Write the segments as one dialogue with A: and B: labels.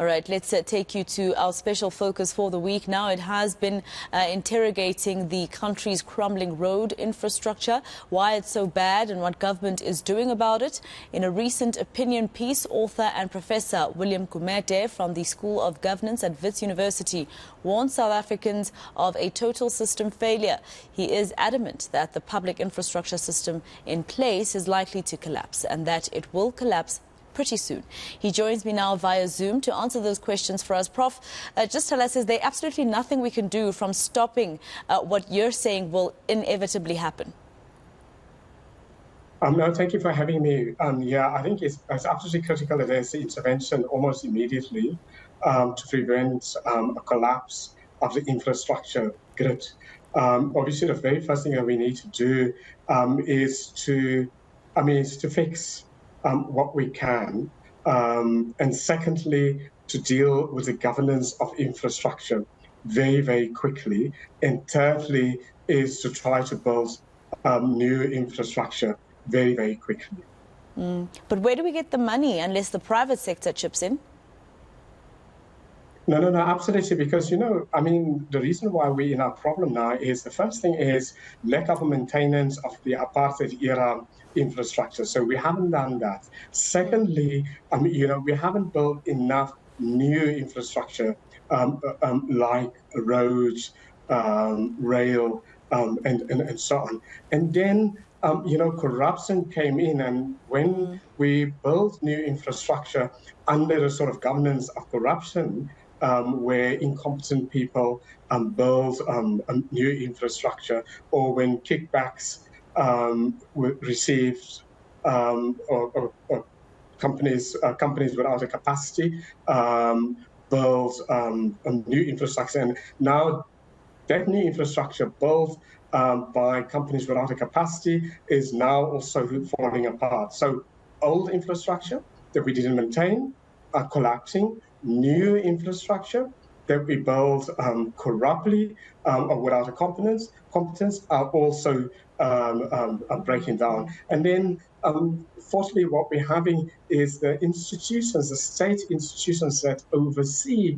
A: All right, let's take you to our special focus for the week. Now, it has been interrogating the country's crumbling road infrastructure, why it's so bad and what government is doing about it. In a recent opinion piece, author and Professor William Gumede from the School of Governance at Wits University warned South Africans of a total system failure. He is adamant that the public infrastructure system in place is likely to collapse and that it will collapse pretty soon. He joins me now via Zoom to answer those questions for us. Prof, just tell us, is there absolutely nothing we can do from stopping what you're saying will inevitably happen?
B: No, thank you for having me. Yeah, I think it's absolutely critical that there's intervention almost immediately to prevent a collapse of the infrastructure grid. Obviously, the very first thing that we need to do is to fix what we can, and secondly, to deal with the governance of infrastructure very, very quickly, and thirdly is to try to build new infrastructure very, very quickly.
A: But where do we get the money unless the private sector chips in?
B: No, absolutely. Because, the reason why we're in our problem now is the first thing is lack of maintenance of the apartheid era infrastructure. So we haven't done that. Secondly, we haven't built enough new infrastructure like roads, rail, and so on. And then, corruption came in, and when we built new infrastructure under the sort of governance of corruption, where incompetent people build new infrastructure, or when kickbacks were received, or companies without a capacity build new infrastructure, and now that new infrastructure built by companies without a capacity is now also falling apart. So old infrastructure that we didn't maintain are collapsing. New infrastructure that we build corruptly or without a competence are also breaking down. And then, fourthly, what we're having is the institutions, the state institutions that oversee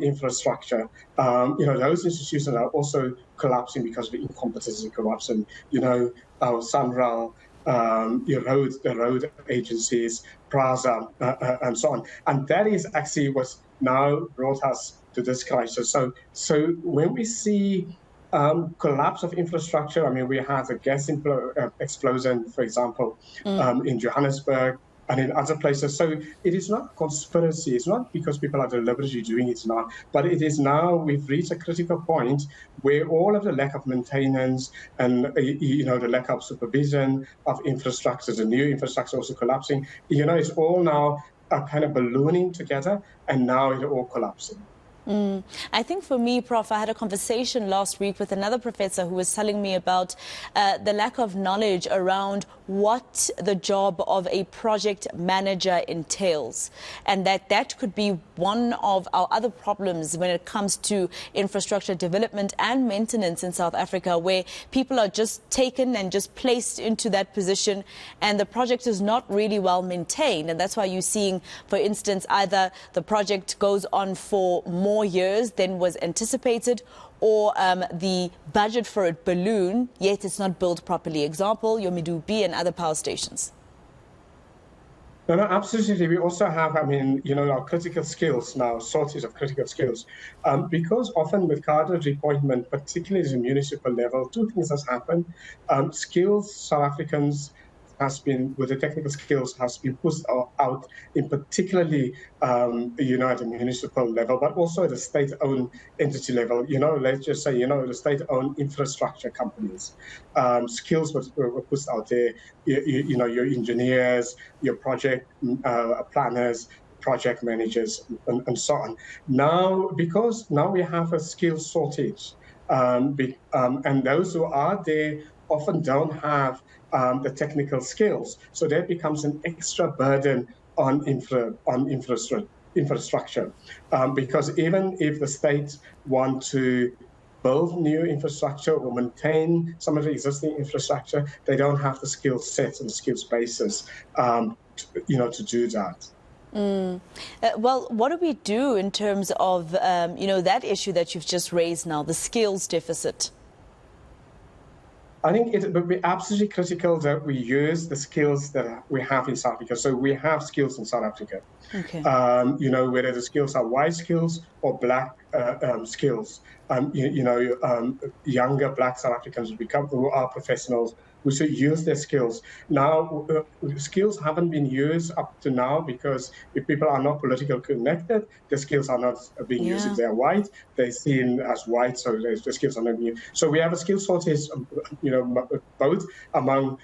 B: infrastructure. Those institutions are also collapsing because of the incompetence and corruption. Our SANRAL, the road agencies, Praza, and so on. And that is actually what's now brought us to this crisis. So when we see collapse of infrastructure, we had a gas explosion, for example, in Johannesburg and in other places. So it is not a conspiracy. It's not because people are deliberately doing it now, but it is now we've reached a critical point where all of the lack of maintenance and, the lack of supervision of infrastructure, the new infrastructure also collapsing, it's all now kind of ballooning together, and now it's all collapsing.
A: I think for me, Prof, I had a conversation last week with another professor who was telling me about the lack of knowledge around what the job of a project manager entails, and that could be one of our other problems when it comes to infrastructure development and maintenance in South Africa, where people are just taken and just placed into that position, and the project is not really well maintained. And that's why you're seeing, for instance, either the project goes on for more years than was anticipated, or the budget for it balloon, yet it's not built properly. Example, your Medupi and other power stations.
B: No, absolutely. We also have, our critical skills now, shortage of critical skills. Because often with cadre appointment, particularly at the municipal level, two things has happened. Skills, South Africans has been, with the technical skills, has been pushed out, in particularly, at the municipal level, but also at the state-owned entity level. Let's just say, the state-owned infrastructure companies. Skills were pushed out there. Your engineers, your project planners, project managers, and so on. Now, because now we have a skills shortage, and those who are there often don't have the technical skills, so that becomes an extra burden on infrastructure. Because even if the states want to build new infrastructure or maintain some of the existing infrastructure, they don't have the skill sets and the skills bases, to do that.
A: Well, what do we do in terms of, that issue that you've just raised now, the skills deficit?
B: I think it would be absolutely critical that we use the skills that we have in South Africa. So we have skills in South Africa.
A: Okay.
B: Whether the skills are white skills or black skills. Younger black South Africans who are professionals who should use their skills. Now, skills haven't been used up to now because if people are not politically connected, the skills are not being used. If they're white, they're seen as white, so the skills are not being used. So we have a skill shortage, both among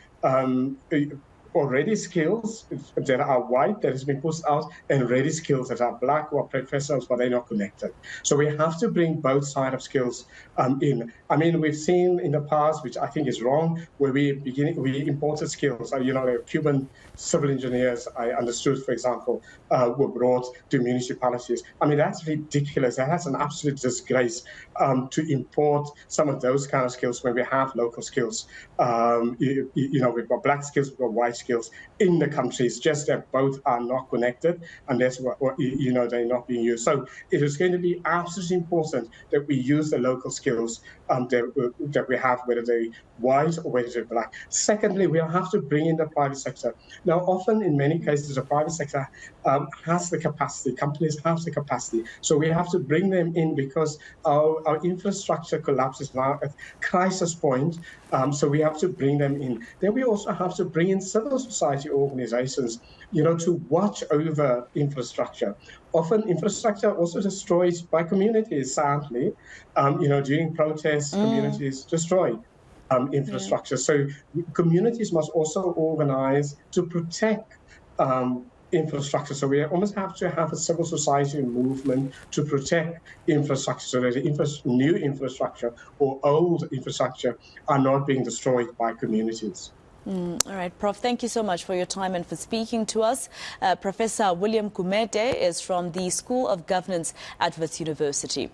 B: already skills that are white that has been pushed out and ready skills that are black or professionals, but they're not connected. So we have to bring both sides of skills in. I mean, we've seen in the past, which I think is wrong, where we imported skills. Cuban civil engineers, I understood, for example, were brought to municipalities. I mean, that's ridiculous. That's an absolute disgrace to import some of those kind of skills when we have local skills. We've got black skills, we've got white skills in the countries, just that both are not connected, and that's what they're not being used. So it is going to be absolutely important that we use the local skills that we have, whether they're white or whether they're black. Secondly, we'll have to bring in the private sector. Now, often in many cases, the private sector has the capacity, companies have the capacity. So we have to bring them in because our infrastructure collapses now at crisis point. So we have to bring them in. Then we also have to bring in civil society organizations, to watch over infrastructure. Often infrastructure also destroyed by communities, sadly. During protests, communities destroy infrastructure. So communities must also organize to protect infrastructure. So we almost have to have a civil society movement to protect infrastructure so that the new infrastructure or old infrastructure are not being destroyed by communities.
A: All right, Prof, thank you so much for your time and for speaking to us. Professor William Gumede is from the School of Governance at Wits University.